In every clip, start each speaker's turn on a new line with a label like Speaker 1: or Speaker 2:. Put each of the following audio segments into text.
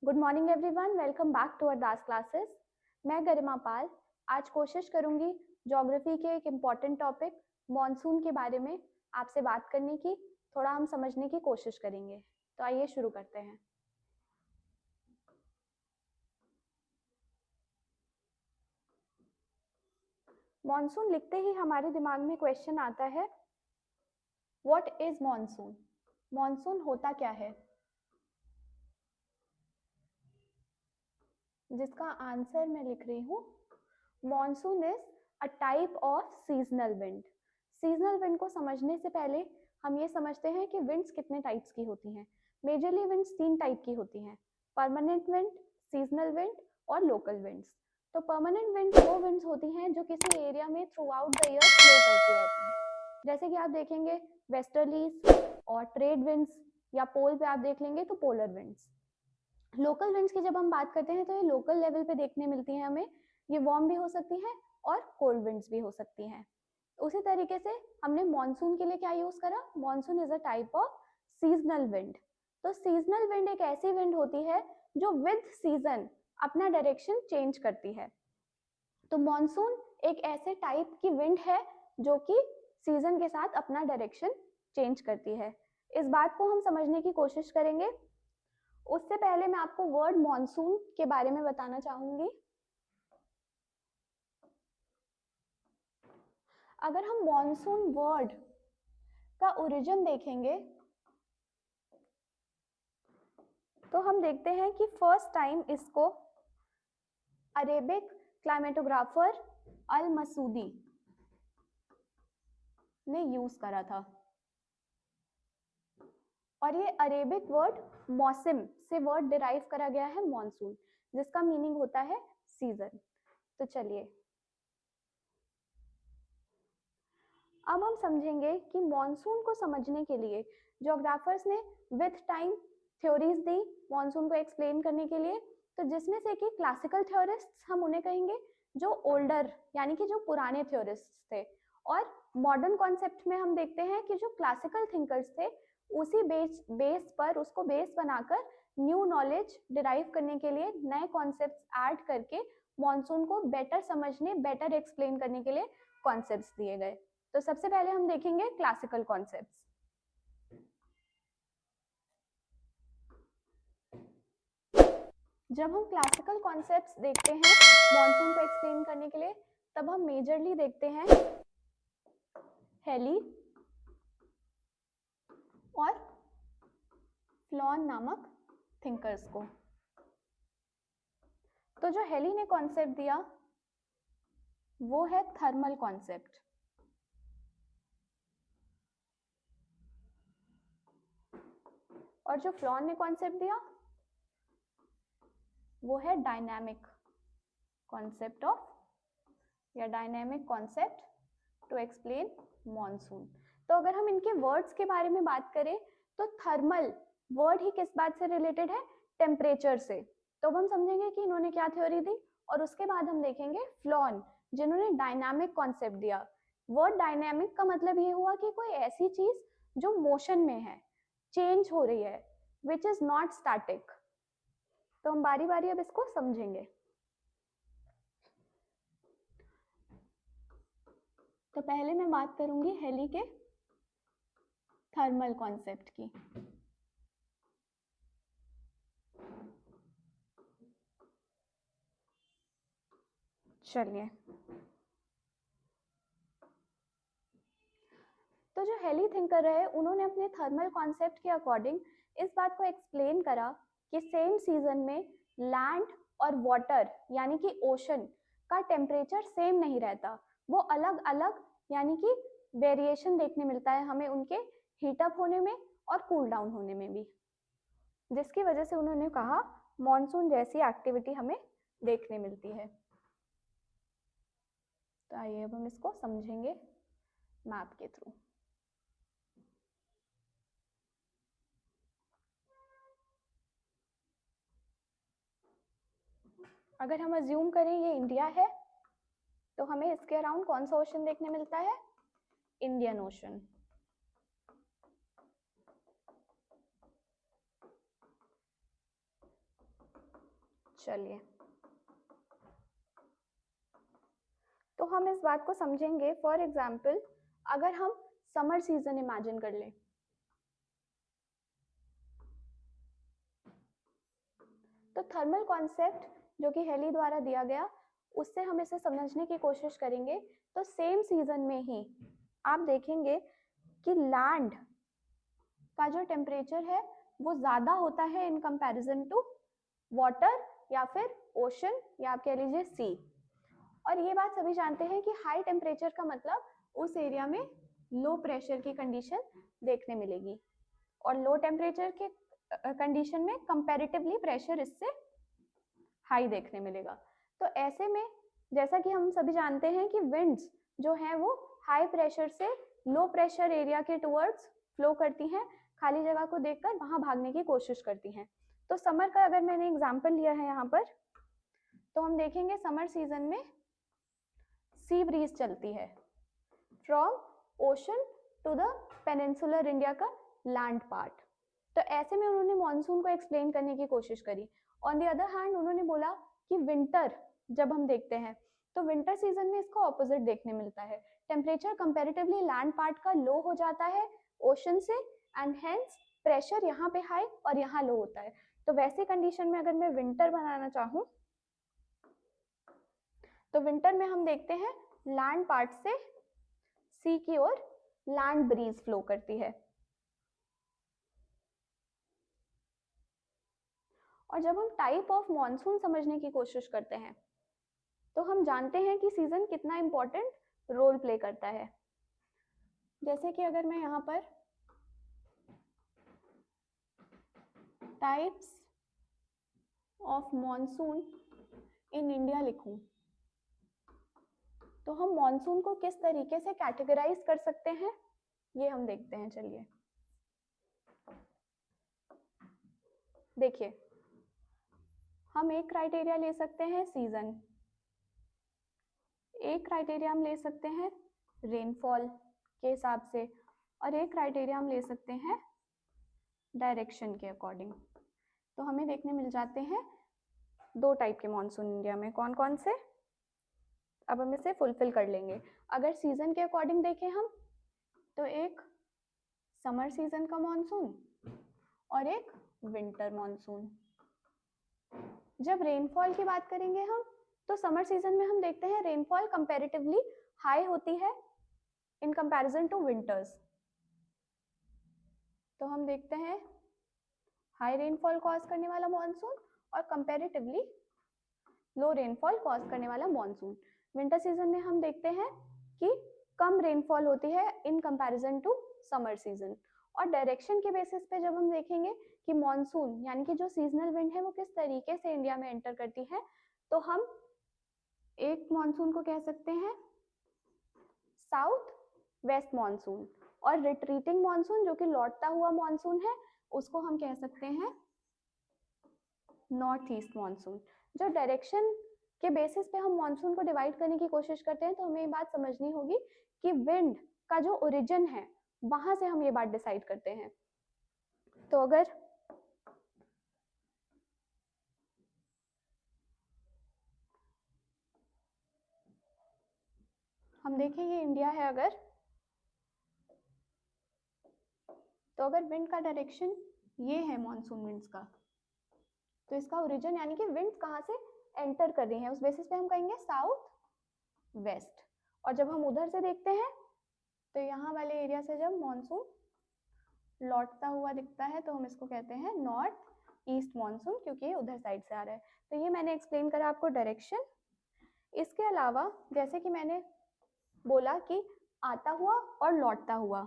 Speaker 1: Good morning everyone, welcome back to our Das classes. मैं गरिमा पाल आज कोशिश करूंगी ज्योग्राफी के एक इम्पॉर्टेंट टॉपिक मॉनसून के बारे में आपसे बात करने की, थोड़ा हम समझने की कोशिश करेंगे। तो आइए शुरू करते हैं। मॉनसून लिखते ही हमारे दिमाग में क्वेश्चन आता है, व्हाट इज मॉनसून? मॉनसून होता क्या है? जिसका आंसर मैं लिख रही हूँ, monsoon is a type of seasonal wind. Seasonal wind को समझने से पहले हम ये समझते हैं कि विंड्स कितने टाइप्स की होती हैं। मेजरली विंड्स 3 टाइप की होती हैं, परमानेंट विंड, सीजनल विंड और लोकल विंड्स। तो परमानेंट विंड्स वो विंड्स होती हैं जो किसी एरिया में through out the year flow करती रहती हैं। जैसे कि आप देखेंगे वेस्टर्लीज और ट्रेड विंड्स, या पोल पे आप देख लेंगे तो पोलर विंड्स। लोकल विंड्स की जब हम बात करते हैं तो ये लोकल लेवल पे देखने मिलती हैं हमें। ये वार्म भी हो सकती हैं और कोल्ड विंड्स भी हो सकती हैं। उसी तरीके से हमने मॉनसून के लिए क्या यूज करा, monsoon is a type of seasonal wind. तो सीजनल विंड एक ऐसी विंड होती है जो विद सीजन अपना डायरेक्शन चेंज करती है। तो मॉनसून एक ऐसे टाइप की विंड है जो कि सीजन के साथ अपना डायरेक्शन चेंज करती है। इस बात को हम समझने की कोशिश करेंगे। उससे पहले मैं आपको वर्ड मॉनसून के बारे में बताना चाहूंगी। अगर हम मॉनसून वर्ड का ओरिजिन देखेंगे तो हम देखते हैं कि फर्स्ट टाइम इसको अरेबिक क्लाइमेटोग्राफर अल मसूदी ने यूज करा था। और ये अरेबिक वर्ड मौसम से वर्ड डिराइव करा गया है मॉनसून, जिसका मीनिंग होता है सीजन। तो चलिए अब हम समझेंगे कि मॉनसून को समझने के लिए ज्योग्राफर्स ने with time theories the monsoon को एक्सप्लेन करने के लिए। तो जिसमें से कि क्लासिकल थ्योरिस्ट्स हम उन्हें कहेंगे, जो ओल्डर यानी कि जो पुराने थ्योरिस्ट्स थे, और मॉडर्न कॉन्सेप्ट में हम देखते हैं कि जो क्लासिकल थिंकर्स थे उसी बेस पर, उसको बेस बनाकर न्यू नॉलेज डिराइव करने के लिए नए कॉन्सेप्ट्स ऐड करके मॉनसून को बेटर समझने, बेटर एक्सप्लेन करने के लिए कॉन्सेप्ट्स दिए गए। तो सबसे पहले हम देखेंगे क्लासिकल कॉन्सेप्ट्स। जब हम क्लासिकल कॉन्सेप्ट्स देखते हैं मॉनसून को एक्सप्लेन करने के लिए, तब हम मेजरली देखते हैं हेली और फ्लॉन नामक थिंकर्स को। तो जो हेली ने कॉन्सेप्ट दिया वो है थर्मल कॉन्सेप्ट, और जो फ्लॉन ने कॉन्सेप्ट दिया वो है डायनामिक कॉन्सेप्ट ऑफ, या dynamic concept to explain monsoon. तो अगर हम इनके वर्ड्स के बारे में बात करें तो थर्मल वर्ड ही किस बात से रिलेटेड है, टेम्परेचर से। तो अब हम समझेंगे कि इन्होंने क्या थ्योरी दी, और उसके बाद हम देखेंगे फ्लॉन जिन्होंने डायनामिक कॉन्सेप्ट दिया। वर्ड डायनामिक का मतलब ये हुआ कि कोई ऐसी चीज जो मोशन में है, चेंज हो रही है, विच इज नॉट स्टैटिक। तो हम बारी बारी अब इसको समझेंगे। तो पहले मैं बात करूंगी हेली के थर्मल कॉन्सेप्ट की। चलिए, तो जो हेली थिंकर रहे उन्होंने अपने थर्मल कॉन्सेप्ट के अकॉर्डिंग इस बात को एक्सप्लेन करा कि सेम सीजन में लैंड और वाटर यानी कि ओशन का टेम्परेचर सेम नहीं रहता, वो अलग अलग यानी कि वेरिएशन देखने मिलता है हमें उनके हीटअप होने में और कूल डाउन होने में भी, जिसकी वजह से उन्होंने कहा मॉनसून जैसी एक्टिविटी हमें देखने मिलती है। तो आइए अब हम इसको समझेंगे मैप के थ्रू। अगर हम अज्यूम करें ये इंडिया है तो हमें इसके अराउंड कौन सा ओशन देखने मिलता है, इंडियन ओशन। चलिए, तो हम इस बात को समझेंगे। फॉर एग्जाम्पल, अगर हम समर सीजन इमेजिन कर लें, तो थर्मल कॉन्सेप्ट जो कि हेली द्वारा दिया गया, उससे हम इसे समझने की कोशिश करेंगे। तो सेम सीजन में ही आप देखेंगे कि लैंड का जो टेम्परेचर है वो ज्यादा होता है इन कंपैरिजन टू वाटर या फिर ओशन या आप कह लीजिए सी। और ये बात सभी जानते हैं कि हाई टेम्परेचर का मतलब उस एरिया में लो प्रेशर की कंडीशन देखने मिलेगी, और लो टेम्परेचर के कंडीशन में कंपैरेटिवली प्रेशर इससे हाई देखने मिलेगा। तो ऐसे में जैसा कि हम सभी जानते हैं कि विंड्स जो हैं वो हाई प्रेशर से लो प्रेशर एरिया के टुवर्ड्स फ्लो करती हैं, खाली जगह को देखकर वहां भागने की कोशिश करती हैं। तो समर का अगर मैंने एग्जांपल लिया है यहाँ पर, तो हम देखेंगे समर सीजन में सी ब्रीज चलती है from ocean to the peninsular India का लैंड पार्ट। तो ऐसे में उन्होंने मॉनसून को एक्सप्लेन करने की कोशिश करी। ऑन द अदर हैंड उन्होंने बोला कि विंटर जब हम देखते हैं तो विंटर सीजन में इसको ऑपोजिट देखने मिलता है, टेम्परेचर कंपैरेटिवली लैंड पार्ट का लो हो जाता है ओशन से, एंड हेंस प्रेशर यहाँ पे हाई और यहाँ लो होता है। तो वैसे कंडीशन में अगर मैं विंटर बनाना चाहूँ, तो विंटर में हम देखते हैं लैंड पार्ट से सी की ओर लैंड ब्रीज फ्लो करती है। और जब हम टाइप ऑफ मॉनसून समझने की कोशिश करते हैं, तो हम जानते हैं कि सीजन कितना इंपॉर्टेंट रोल प्ले करता है। जैसे कि अगर मैं यहाँ पर types of monsoon in India लिखूं, तो हम मॉनसून को किस तरीके से कैटेगराइज कर सकते हैं ये हम देखते हैं। चलिए देखिए, हम एक क्राइटेरिया ले सकते हैं सीजन, एक क्राइटेरिया हम ले सकते हैं रेनफॉल के हिसाब से, और एक क्राइटेरिया हम ले सकते हैं डायरेक्शन के अकॉर्डिंग। तो हमें देखने मिल जाते हैं दो टाइप के मॉनसून इंडिया में। कौन कौन से, अब हम इसे फुलफिल कर लेंगे। अगर सीजन के अकॉर्डिंग देखें हम, तो एक समर सीजन का मॉनसून और एक विंटर मॉनसून। जब रेनफॉल की बात करेंगे हम, तो समर सीजन में हम देखते हैं रेनफॉल कंपैरेटिवली हाई होती है इन कंपैरिजन टू विंटर्स। तो हम देखते हैं हाई रेनफॉल कॉज करने वाला मॉनसून और कंपैरेटिवली लो रेनफॉल कॉज करने वाला मॉनसून। विंटर सीजन में हम देखते हैं कि कम रेनफॉल होती है in comparison to summer season. और डायरेक्शन के बेसिस पे जब हम देखेंगे कि मॉनसून यानी कि जो सीजनल विंड है वो किस तरीके से इंडिया में एंटर करती है, तो हम एक मॉनसून को कह सकते हैं साउथ वेस्ट मॉनसून, और रिट्रीटिंग मॉनसून जो कि लौटता हुआ मॉनसून है उसको हम कह सकते हैं नॉर्थ ईस्ट मॉनसून। जो डायरेक्शन के बेसिस पे हम मॉनसून को डिवाइड करने की कोशिश करते हैं, तो हमें ये बात समझनी होगी कि विंड का जो ओरिजिन है वहां से हम ये बात डिसाइड करते हैं। तो अगर हम देखें ये इंडिया है अगर, तो अगर विंड का डायरेक्शन ये है मॉनसून विंड्स का, तो इसका ओरिजिन यानी कि विंड्स कहाँ से एंटर कर रही हैं उस बेसिस पे हम कहेंगे साउथ वेस्ट। और जब हम उधर से देखते हैं तो यहाँ वाले एरिया से जब मॉनसून लौटता हुआ दिखता है तो हम इसको कहते हैं नॉर्थ ईस्ट मॉनसून, क्योंकि ये उधर साइड से आ रहा है। तो ये मैंने एक्सप्लेन करा आपको डायरेक्शन। इसके अलावा जैसे कि मैंने बोला कि आता हुआ और लौटता हुआ,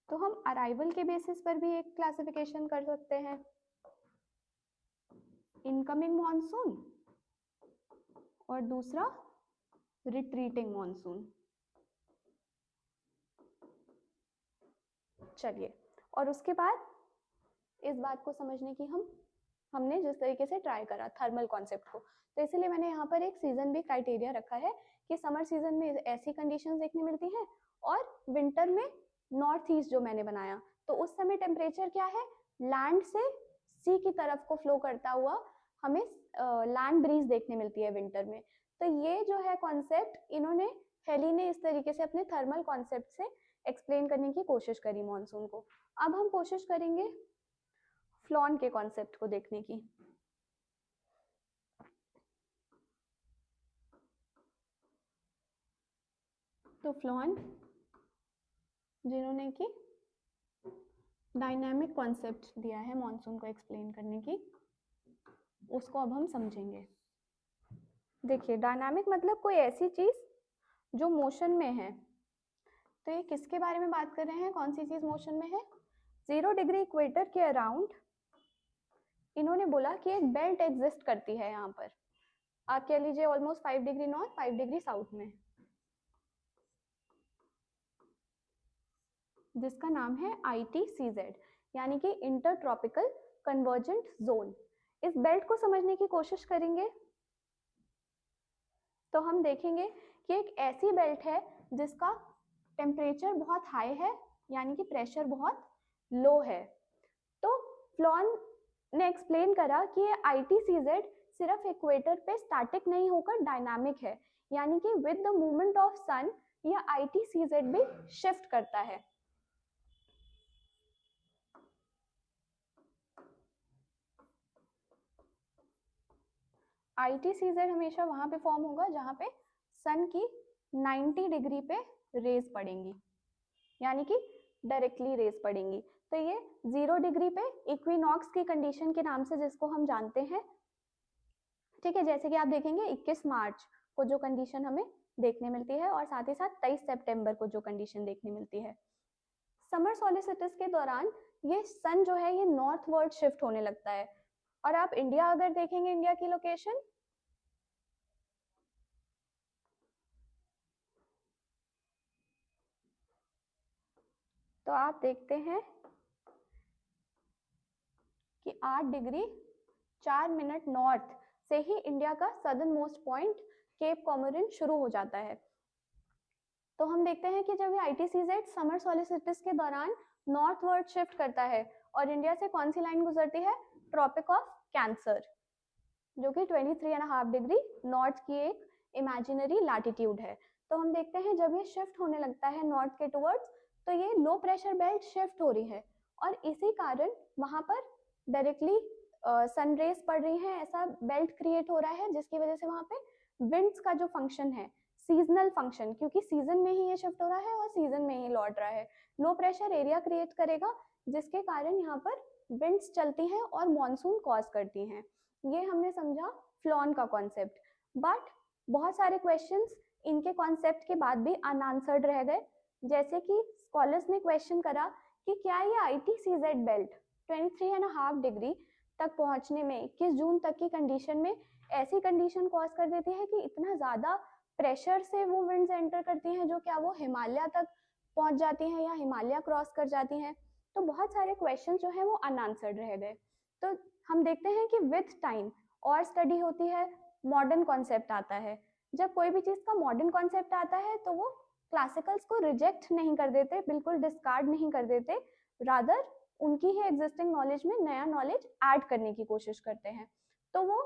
Speaker 1: तो हम अराइवल के बेसिस पर भी एक क्लासिफिकेशन कर सकते हैं, इनकमिंग मॉनसून और दूसरा रिट्रीटिंग मॉनसून। चलिए, और उसके बाद इस बात को समझने की हमने जिस तरीके से ट्राई करा थर्मल कॉन्सेप्ट को, तो इसीलिए मैंने यहाँ पर एक सीजन भी क्राइटेरिया रखा है कि समर सीजन में ऐसी कंडीशंस देखने मिलती हैं, और विंटर में नॉर्थ ईस्ट जो मैंने बनाया, तो उस समय टेम्परेचर क्या है, लैंड से सी की तरफ को फ्लो करता हुआ हमें लैंड ब्रीज देखने मिलती है विंटर में। तो ये जो है कॉन्सेप्ट इन्होंने हेली ने इस तरीके से अपने थर्मल कॉन्सेप्ट से एक्सप्लेन करने की कोशिश करी मॉनसून को। अब हम कोशिश करेंगे फ्लॉन के कॉन्सेप्ट को देखने की। तो फ्लॉन जिन्होंने कि डायनामिक कॉन्सेप्ट दिया है मॉनसून को एक्सप्लेन करने की, उसको अब हम समझेंगे। देखिए डायनामिक मतलब कोई ऐसी चीज जो मोशन में है। तो ये किसके बारे में बात कर रहे हैं, कौन सी चीज मोशन में है? 0 डिग्री इक्वेटर के अराउंड इन्होंने बोला कि एक बेल्ट एग्जिस्ट करती है यहाँ पर, आप कह लीजिए almost 5 degree north 5 degree south में, जिसका नाम है ITCZ यानी कि इंटर ट्रॉपिकल कन्वर्जेंट जोन। इस बेल्ट को समझने की कोशिश करेंगे तो हम देखेंगे कि एक ऐसी बेल्ट है जिसका टेम्परेचर बहुत हाई है यानी कि प्रेशर बहुत लो है। तो फ्लॉन ने एक्सप्लेन करा कि ये ITCZ सिर्फ इक्वेटर पे स्टैटिक नहीं होकर डायनामिक है, यानी कि विद द मूवमेंट ऑफ सन ये ITCZ भी शिफ्ट करता है। ITCZ हमेशा वहां पे फॉर्म होगा जहां पे सन की 90 डिग्री पे रेज पड़ेंगी, यानी कि डायरेक्टली रेज पड़ेंगी। तो ये 0 डिग्री पे इक्विनॉक्स की कंडीशन के नाम से जिसको हम जानते हैं, ठीक है। जैसे कि आप देखेंगे 21 मार्च को जो कंडीशन हमें देखने मिलती है और साथ ही साथ 23 सितंबर को जो कंडीशन देखने मिलती है। समर सोलिस्टिस के दौरान ये सन जो है ये नॉर्थवर्ड शिफ्ट होने लगता है। और आप इंडिया अगर देखेंगे, इंडिया की लोकेशन, तो आप देखते हैं कि 8 डिग्री 4 मिनट नॉर्थ से ही इंडिया का सदर्न मोस्ट पॉइंट केप कॉमोरिन शुरू हो जाता है। तो हम देखते हैं कि जब ये ITCZ समर सोलिस्टिस के दौरान नॉर्थवर्ड शिफ्ट करता है और इंडिया से कौन सी लाइन गुजरती है, ट्रॉपिक ऑफ कैंसर, जो कि 23.5 डिग्री नॉर्थ की एक इमेजिनरी लैटिट्यूड है। तो हम देखते हैं जब ये शिफ्ट होने लगता है नॉर्थ के टुवर्ड्स, तो ये लो प्रेशर बेल्ट शिफ्ट हो रही है और इसी कारण वहां पर डायरेक्टली सनरेज पड़ रही है, ऐसा बेल्ट क्रिएट हो रहा है, जिसकी वजह से वहां पे विंड्स का जो फंक्शन है, सीजनल फंक्शन, क्योंकि सीजन में ही ये शिफ्ट हो रहा है और सीजन में ही लौट रहा है, लो प्रेशर एरिया क्रिएट करेगा, जिसके कारण यहाँ पर विंड्स चलती हैं और मॉनसून कॉज करती हैं। ये हमने समझा फ्लॉन का कॉन्सेप्ट। बट बहुत सारे क्वेश्चंस इनके कॉन्सेप्ट के बाद भी अनआंसर्ड रह गए। जैसे कि स्कॉलर्स ने क्वेश्चन करा कि क्या ये ITCZ बेल्ट 23.5 डिग्री तक पहुंचने में 21 जून तक की कंडीशन में ऐसी कंडीशन कॉज कर देती है कि इतना ज़्यादा प्रेशर से वो विंड्स एंटर करती हैं जो क्या वो हिमालय तक पहुंच जाती हैं या हिमालय क्रॉस कर जाती हैं। तो बहुत सारे क्वेश्चन जो है वो अनआंसर्ड रह गए। तो हम देखते हैं कि विथ टाइम और स्टडी होती है, मॉडर्न कॉन्सेप्ट आता है। जब कोई भी चीज़ का मॉडर्न कॉन्सेप्ट आता है तो वो क्लासिकल्स को रिजेक्ट नहीं कर देते, बिल्कुल डिस्कार्ड नहीं कर देते, रादर उनकी ही एग्जिस्टिंग नॉलेज में नया नॉलेज ऐड करने की कोशिश करते हैं। तो वो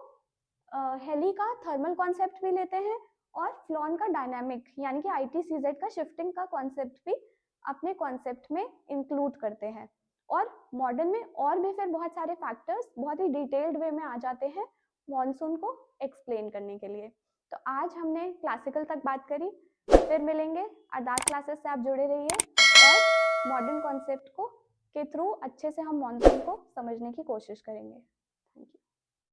Speaker 1: हेली का थर्मल कॉन्सेप्ट भी लेते हैं और फ्लॉन का डायनामिक यानी कि ITCZ का शिफ्टिंग का कॉन्सेप्ट भी अपने कॉन्सेप्ट में इंक्लूड करते हैं। और मॉडर्न में और भी फिर बहुत सारे फैक्टर्स बहुत ही डिटेल्ड वे में आ जाते हैं मॉनसून को एक्सप्लेन करने के लिए। तो आज हमने क्लासिकल तक बात करी, फिर मिलेंगे अरदास क्लासेस से आप जुड़े रहिए और मॉडर्न कॉन्सेप्ट को के थ्रू अच्छे से हम मॉनसून को समझने की कोशिश करेंगे।